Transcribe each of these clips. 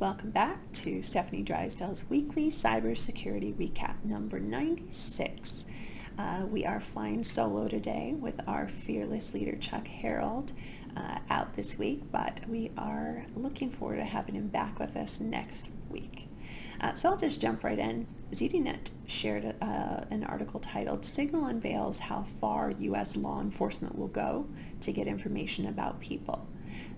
Welcome back to Stephanie Drysdale's weekly cybersecurity recap number 96. We are flying solo today with our fearless leader Chuck Harold out this week, but we are looking forward to having him back with us next week. So I'll just jump right in. ZDNet shared an article titled "Signal Unveils How Far U.S. Law Enforcement Will Go to Get Information About People."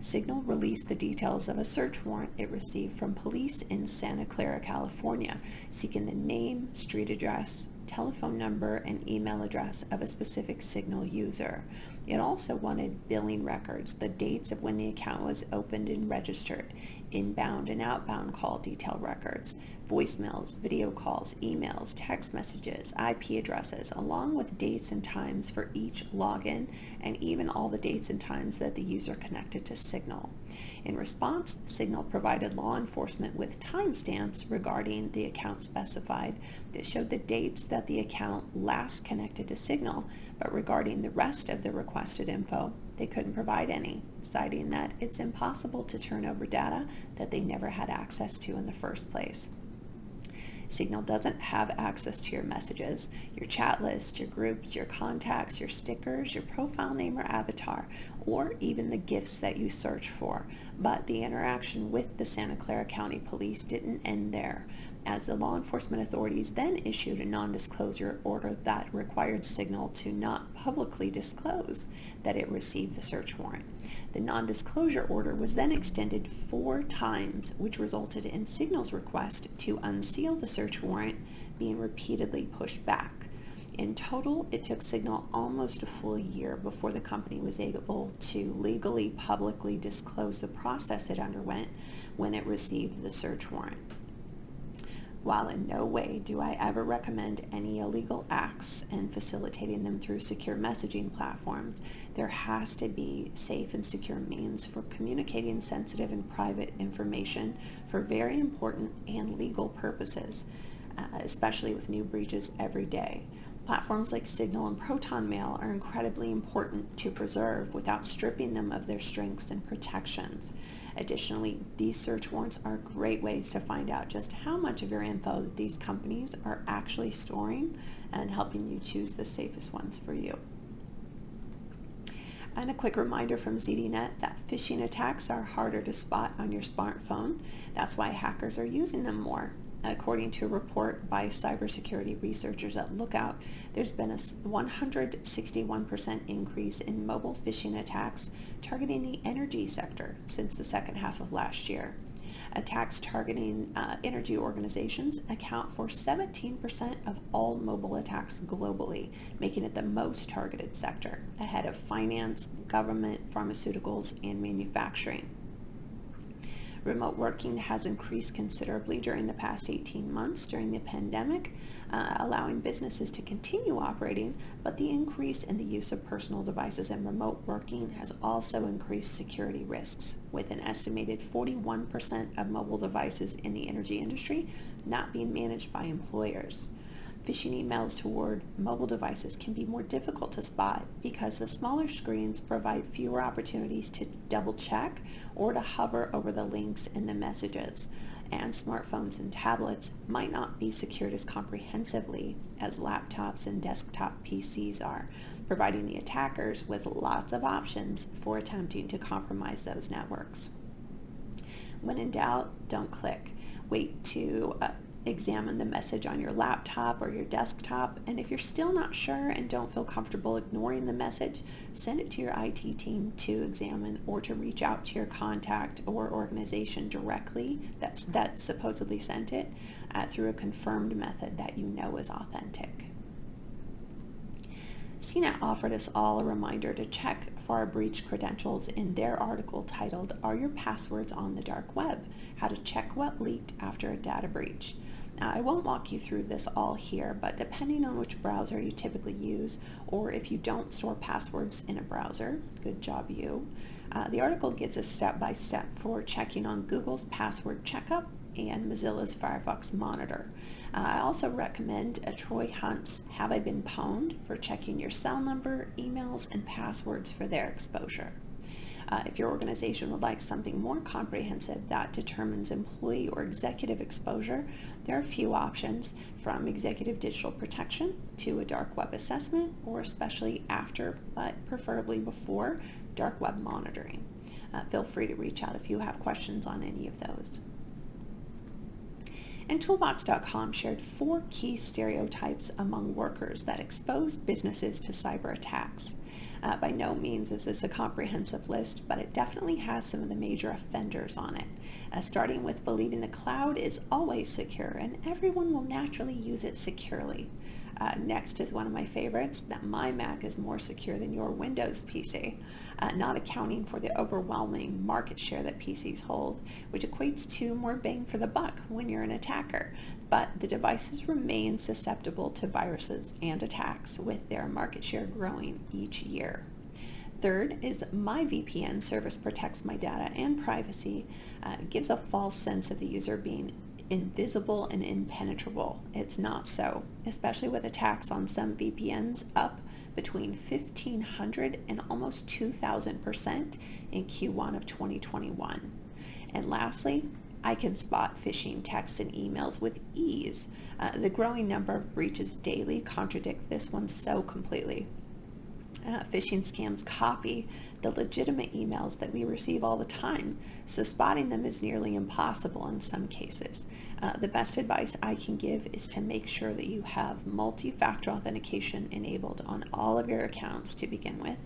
Signal released the details of a search warrant it received from police in Santa Clara, California, seeking the name, street address, telephone number, and email address of a specific Signal user. It also wanted billing records, the dates of when the account was opened and registered, inbound and outbound call detail records, voicemails, video calls, emails, text messages, IP addresses, along with dates and times for each login, and even all the dates and times that the user connected to Signal. In response, Signal provided law enforcement with timestamps regarding the account specified that showed the dates that the account last connected to Signal, but regarding the rest of the requested info, they couldn't provide any, citing that it's impossible to turn over data that they never had access to in the first place. Signal doesn't have access to your messages, your chat list, your groups, your contacts, your stickers, your profile name or avatar, or even the gifts that you search for. But the interaction with the Santa Clara County Police didn't end there, as the law enforcement authorities then issued a non-disclosure order that required Signal to not publicly disclose that it received the search warrant. The non-disclosure order was then extended 4 times, which resulted in Signal's request to unseal the search warrant being repeatedly pushed back. In total, it took Signal almost a full year before the company was able to legally publicly disclose the process it underwent when it received the search warrant. While in no way do I ever recommend any illegal acts and facilitating them through secure messaging platforms, there has to be safe and secure means for communicating sensitive and private information for very important and legal purposes, especially with new breaches every day. Platforms like Signal and Proton Mail are incredibly important to preserve without stripping them of their strengths and protections. Additionally, these search warrants are great ways to find out just how much of your info that these companies are actually storing and helping you choose the safest ones for you. And a quick reminder from ZDNet that phishing attacks are harder to spot on your smartphone. That's why hackers are using them more. According to a report by cybersecurity researchers at Lookout, there's been a 161% increase in mobile phishing attacks targeting the energy sector since the second half of last year. Attacks targeting energy organizations account for 17% of all mobile attacks globally, making it the most targeted sector, ahead of finance, government, pharmaceuticals, and manufacturing. Remote working has increased considerably during the past 18 months during the pandemic, allowing businesses to continue operating, but the increase in the use of personal devices and remote working has also increased security risks, with an estimated 41% of mobile devices in the energy industry not being managed by employers. Phishing emails toward mobile devices can be more difficult to spot because the smaller screens provide fewer opportunities to double check or to hover over the links in the messages. And smartphones and tablets might not be secured as comprehensively as laptops and desktop PCs are, providing the attackers with lots of options for attempting to compromise those networks. When in doubt, don't click. Wait to examine the message on your laptop or your desktop, and if you're still not sure and don't feel comfortable ignoring the message, send it to your IT team to examine or to reach out to your contact or organization directly that supposedly sent it through a confirmed method that you know is authentic. CNET offered us all a reminder to check for our breach credentials in their article titled "Are Your Passwords on the Dark Web? How to Check What Leaked After a Data Breach." Now, I won't walk you through this all here, but depending on which browser you typically use, or if you don't store passwords in a browser, good job you, the article gives a step-by-step for checking on Google's Password Checkup and Mozilla's Firefox Monitor. I also recommend Troy Hunt's Have I Been Pwned for checking your cell number, emails, and passwords for their exposure. If your organization would like something more comprehensive that determines employee or executive exposure, there are a few options, from executive digital protection to a dark web assessment, or especially after, but preferably before, dark web monitoring. Feel free to reach out if you have questions on any of those. And Toolbox.com shared 4 key stereotypes among workers that expose businesses to cyber attacks. By no means is this a comprehensive list, but it definitely has some of the major offenders on it, starting with believing the cloud is always secure and everyone will naturally use it securely. Next is one of my favorites, that my Mac is more secure than your Windows PC, not accounting for the overwhelming market share that PCs hold, which equates to more bang for the buck when you're an attacker. But the devices remain susceptible to viruses and attacks, with their market share growing each year. Third is my VPN service protects my data and privacy, gives a false sense of the user being invisible and impenetrable. It's not so, especially with attacks on some VPNs up between 1,500 and almost 2,000% in Q1 of 2021. And lastly, I can spot phishing texts and emails with ease. The growing number of breaches daily contradict this one so completely. Phishing scams copy the legitimate emails that we receive all the time, so spotting them is nearly impossible in some cases. The best advice I can give is to make sure that you have multi-factor authentication enabled on all of your accounts to begin with,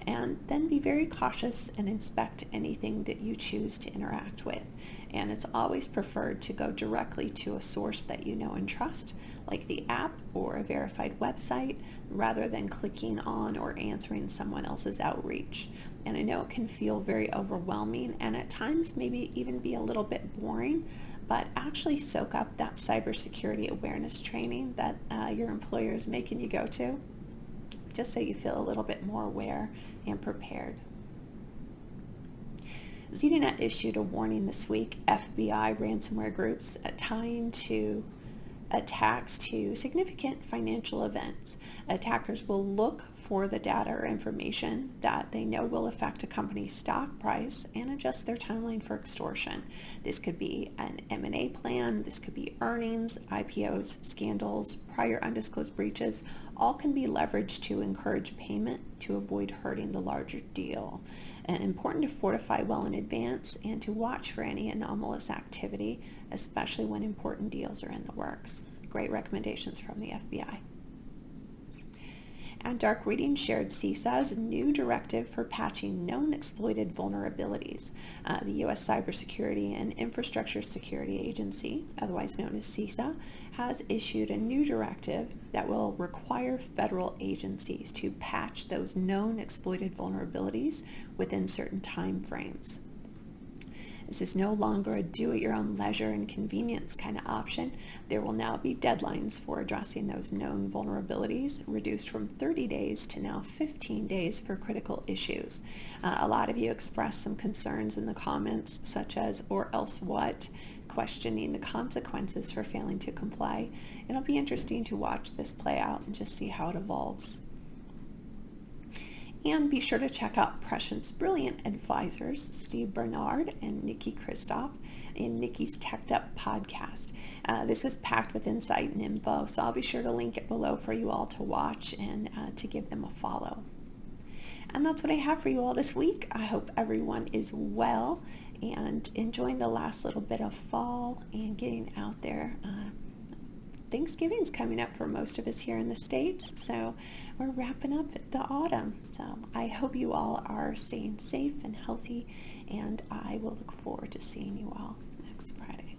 and then be very cautious and inspect anything that you choose to interact with. And it's always preferred to go directly to a source that you know and trust, like the app or a verified website, rather than clicking on or answering someone else's outreach. And I know it can feel very overwhelming and at times maybe even be a little bit boring, but actually soak up that cybersecurity awareness training that your employer is making you go to, just so you feel a little bit more aware and prepared. ZDNet issued a warning this week, FBI ransomware groups tying to attacks to significant financial events. Attackers will look for the data or information that they know will affect a company's stock price and adjust their timeline for extortion. This could be an M&A plan, this could be earnings, IPOs, scandals, prior undisclosed breaches. All can be leveraged to encourage payment to avoid hurting the larger deal. And important to fortify well in advance and to watch for any anomalous activity, especially when important deals are in the works. Great recommendations from the FBI. And Dark Reading shared CISA's new directive for patching known exploited vulnerabilities. The U.S. Cybersecurity and Infrastructure Security Agency, otherwise known as CISA, has issued a new directive that will require federal agencies to patch those known exploited vulnerabilities within certain time frames. This is no longer a do-at-your-own leisure and convenience kind of option. There will now be deadlines for addressing those known vulnerabilities, reduced from 30 days to now 15 days for critical issues. A lot of you expressed some concerns in the comments, such as, or else what, questioning the consequences for failing to comply. It'll be interesting to watch this play out and just see how it evolves. And be sure to check out Prescient's brilliant advisors, Steve Bernard and Nikki Kristoff, in Nikki's Teched Up podcast. This was packed with insight and info, so I'll be sure to link it below for you all to watch and to give them a follow. And that's what I have for you all this week. I hope everyone is well and enjoying the last little bit of fall and getting out there. Thanksgiving's coming up for most of us here in the States, so we're wrapping up the autumn. So I hope you all are staying safe and healthy, and I will look forward to seeing you all next Friday.